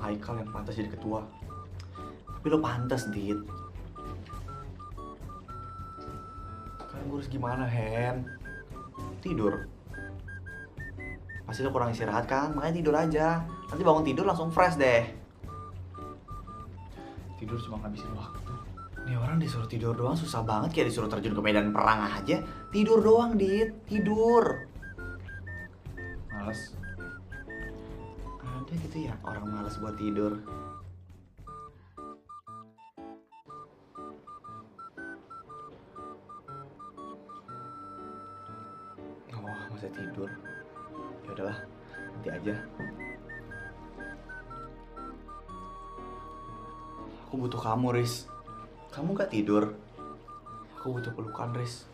Haikal yang pantas jadi ketua. Tapi lo pantas, Dit. Kan gue harus gimana, Hen? Tidur. Pasti lo kurang istirahat kan? Makanya tidur aja. Nanti bangun tidur langsung fresh deh. Tidur cuma ngabisin waktu. Nih orang disuruh tidur doang susah banget, kayak disuruh terjun ke medan perang aja. Tidur doang, Dit. Tidur. Males. Ada gitu ya orang males buat tidur. Oh, masih tidur. Ya udahlah, nanti aja. Aku butuh kamu, Riz. Kamu gak tidur? Aku butuh pelukan, Riz.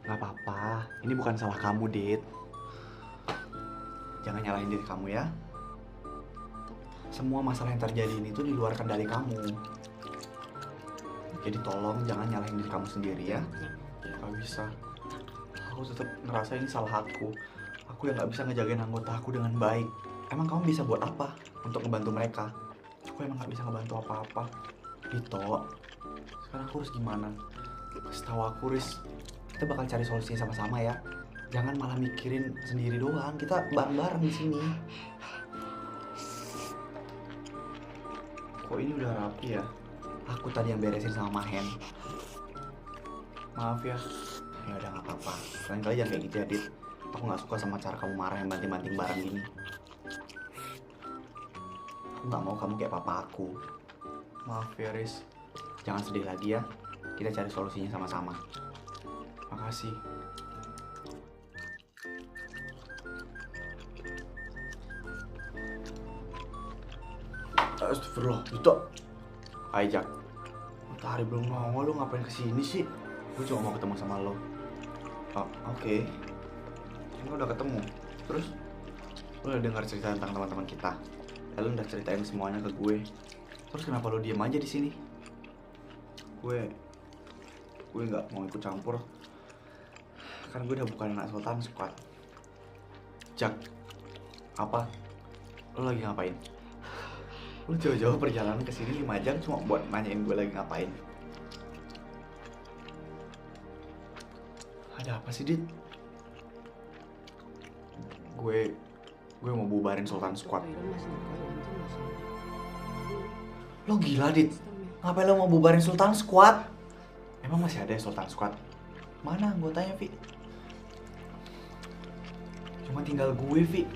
Gak apa-apa, ini bukan salah kamu, Dit. Jangan nyalahin diri kamu ya. Semua masalah yang terjadi ini tuh di luar kendali kamu. Jadi tolong jangan nyalahin diri kamu sendiri ya. Gak bisa. Aku tetap ngerasa ini salah aku. Aku yang gak bisa ngejagain anggota aku dengan baik. Emang kamu bisa buat apa untuk ngebantu mereka? Aku emang gak bisa ngebantu apa-apa. Dito, sekarang aku harus gimana? Kasih tahu aku, Riz. Kita bakal cari solusinya sama-sama ya. Jangan malah mikirin sendiri doang. Kita bareng-bareng di sini. Kok ini udah rapi ya? Aku tadi yang beresin sama Mahen. Maaf ya. Ya udah nggak apa-apa. Lain kali jangan kayak gitu ya, Dit. Aku nggak suka sama cara kamu marah yang banting-banting barang gini. Aku nggak mau kamu kayak papa aku. Maaf ya, Riz. Jangan sedih lagi ya. Kita cari solusinya sama-sama. Makasih. Astagfirullah, Dito. Hai, Jak. Matahari belum nongol, lu ngapain kesini sih? Gue cuma mau ketemu sama lo. Oh, oke. Ini udah ketemu. Terus, lo udah dengar cerita tentang teman-teman kita. Lalu udah ceritain semuanya ke gue. Terus kenapa lo diem aja di sini? Gue nggak mau ikut campur. Kan gue udah bukan anak Sultan Squad. Jak, apa? Lo lagi ngapain? Lu jauh-jauh perjalanan ke sini 5 jam cuma buat nanyain gue lagi ngapain. Ada apa sih, Dit? Gue mau bubarin Sultan Squad. Lo gila, Dit? Ngapain lo mau bubarin Sultan Squad? Emang masih ada Sultan Squad? Mana anggotanya, Vi? Cuma tinggal gue, Vi.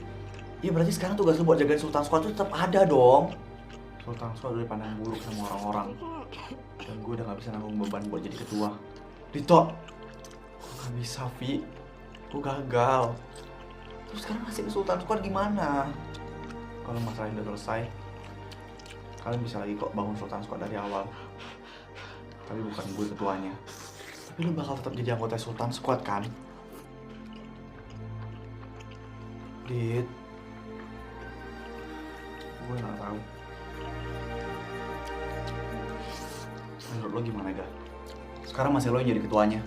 Ya berarti sekarang tugas lo buat jagain Sultan Squad tuh tetap ada dong. Sultan Squad udah dipandang buruk sama orang-orang. Dan gue udah gak bisa nanggung beban buat jadi ketua. Dito, gue gak bisa, Vi. Gue gagal. Terus sekarang nasib Sultan Squad gimana? Kalau masalah ini udah selesai, kalian bisa lagi kok bangun Sultan Squad dari awal. Tapi bukan gue ketuanya. Tapi lu bakal tetap jadi anggota Sultan Squad kan? Dit, gue gak tahu. Menurut lo gimana, Ga? Sekarang masih lo yang jadi ketuanya.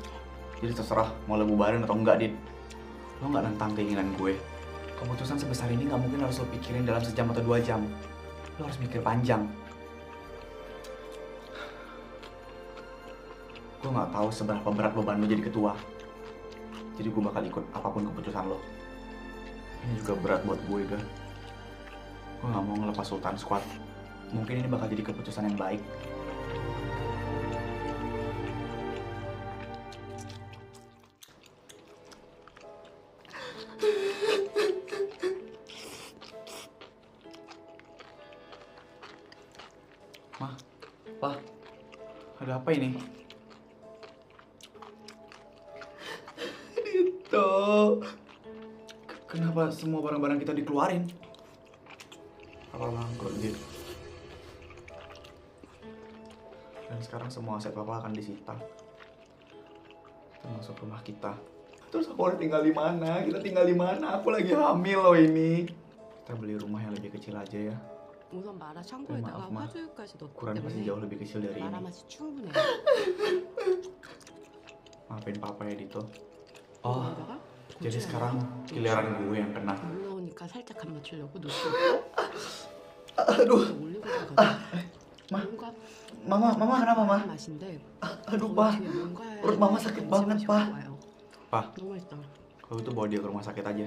Jadi terserah mau lo bubarin atau enggak, Dit. Lo gak nentang keinginan gue. Keputusan sebesar ini gak mungkin harus lo pikirin dalam sejam atau 2 jam. Lo harus mikir panjang. Gue gak tahu seberapa berat beban lo jadi ketua. Jadi gue bakal ikut apapun keputusan lo. Ini juga berat buat gue, Ga. Gue gak mau ngelepas Sultan Squad. Mungkin ini bakal jadi keputusan yang baik. Ma, Pa, ada apa ini? Dito, kenapa semua barang-barang kita dikeluarin? Apa bangkrut, Dit? Dan sekarang semua aset Papa akan disita, termasuk rumah kita. Terus aku harus tinggal di mana? Kita tinggal di mana? Aku lagi hamil loh ini. Kita beli rumah yang lebih kecil aja ya. 우선 마라 창고에다가 마af, Ma. 화조유까지 넣기 Ukurannya pasti 때문에 jauh lebih kecil dari 마라 ini. 맛이 충분해. Maafin Papa ya, Dito. Oh, 여기다가 Jadi sekarang giliran gue yang kena. 올라오니까 살짝 간 맞추려고 놓고 Aduh, 올리고 가거든. Ma. 뭔가 mama kenapa ma? 맛인데 Aduh pa, 뒤에 뭔가에 perut mama sakit banget pa. 와요. Pa, 너무 맛있다. kalau itu bawa dia ke rumah sakit aja.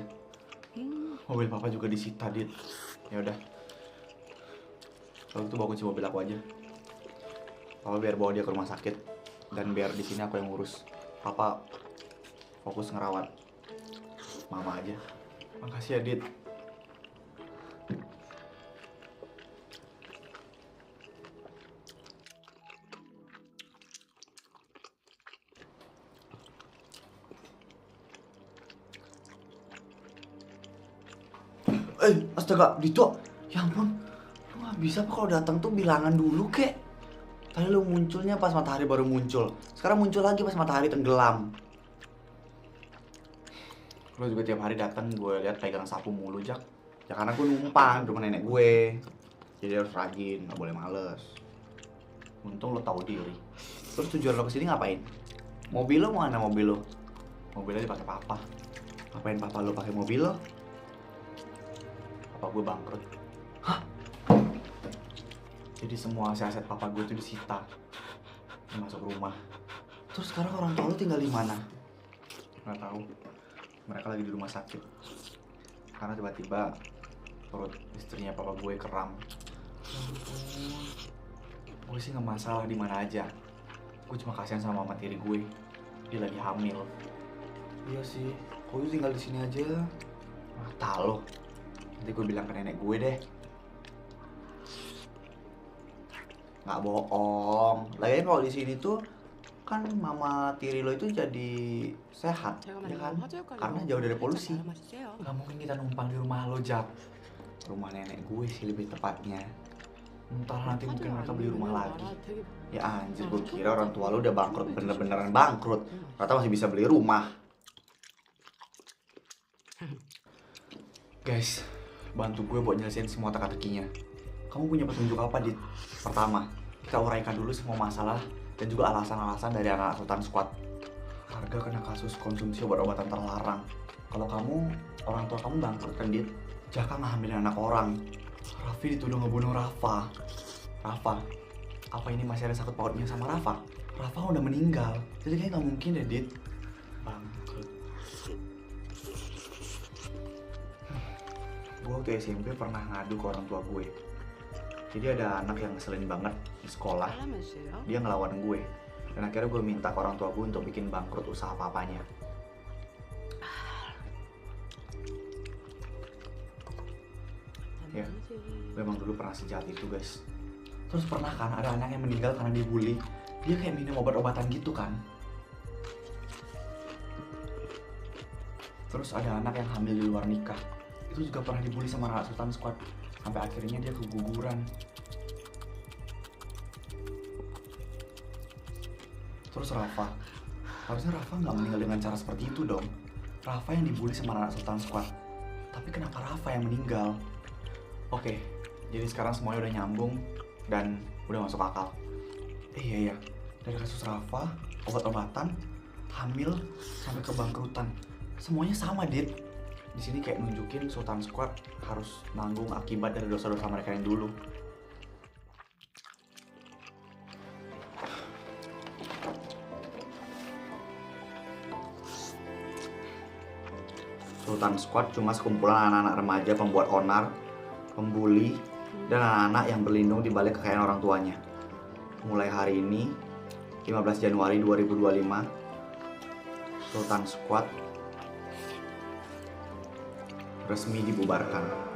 Mobil papa juga disita, Dit. Ya udah. Kalau itu bawa kunci mobil aku aja. Papa biar bawa dia ke rumah sakit dan biar di sini aku yang ngurus. Papa fokus ngerawat mama aja. Makasih ya, Dit. Astaga, Dito. Ya ampun. Lu gak bisa apa kalau datang tuh bilangan dulu, kek. Tadi lu munculnya pas matahari baru muncul. Sekarang muncul lagi pas matahari tenggelam. Lu juga tiap hari datang gue lihat pegang sapu mulu, Jak. Ya karena gue numpang di rumah nenek gue. Jadi harus rajin, gak boleh males. Untung lo tahu diri. Terus tujuan lo kesini ngapain? Mobil lo mana mobil lo? Mobilnya dipakai papa. Ngapain papa lo pakai mobil lo? Papa gue bangkrut. Hah? Jadi semua aset papa gue itu disita. Dia masuk rumah. Terus sekarang orang tua lo tinggal di mana? Nggak tahu. Mereka lagi di rumah sakit. Karena tiba-tiba perut istrinya papa gue kram. Gue sih nggak masalah di mana aja. Gue cuma kasihan sama mama tiri gue. Dia lagi hamil. Iya sih. Kok lu tinggal di sini aja? Mata lo. Nanti gue bilang ke nenek gue deh. Nggak bohong. Lagian kalau di sini tuh kan mama tiri lo itu jadi sehat, 제가 ya kan? 만든 화재까지 Karena jauh dari polusi. 맛있어요. Nggak mungkin kita numpang di rumah lo, Jak. Rumah nenek gue sih lebih tepatnya. Entar nanti mungkin mereka beli rumah lagi. Ya anjir, gue kira orang tua lo udah bangkrut, bener-beneran bangkrut. Ternyata masih bisa beli rumah. Guys, bantu gue buat nyelesain semua teka-tekinya. Kamu punya petunjuk apa, Dit? Pertama, kita uraikan dulu semua masalah dan juga alasan-alasan dari anak Sultan Squad. Harga kena kasus konsumsi obat-obatan terlarang. Kalau kamu, orang tua kamu bangkrut kan, Dit? Jaka ngambilin anak orang. Raffi dituduh ngebunuh Rafa. Rafa, apa ini masih ada sangkut pautnya sama Rafa? Rafa udah meninggal, jadi kayak nggak mungkin deh, Dit. Bangkrut. Gue waktu SMP pernah ngadu ke orang tua gue. Jadi ada anak yang ngeselin banget di sekolah. Dia ngelawan gue. Dan akhirnya gue minta ke orang tua gue untuk bikin bangkrut usaha papanya. Ya, gue emang dulu pernah sejahat itu, guys. Terus pernah kan ada anak yang meninggal karena dibully. Dia kayak minum obat-obatan gitu kan. Terus ada anak yang hamil di luar nikah. Itu juga pernah dibully sama anak Sultan Squad. Sampai akhirnya dia keguguran. Terus Rafa. Harusnya Rafa nggak meninggal dengan cara seperti itu dong. Rafa yang dibully sama anak Sultan Squad. Tapi kenapa Rafa yang meninggal? Oke, jadi sekarang semuanya udah nyambung dan udah masuk akal. Iya. Dari kasus Rafa, obat-obatan, hamil, sampai kebangkrutan. Semuanya sama, Dit. Di sini kayak nunjukin Sultan Squad harus nanggung akibat dari dosa-dosa mereka yang dulu. Sultan Squad cuma sekumpulan anak-anak remaja pembuat onar, pembuli, dan anak-anak yang berlindung di balik kekayaan orang tuanya. Mulai hari ini, 15 Januari 2025, Sultan Squad resmi dibubarkan.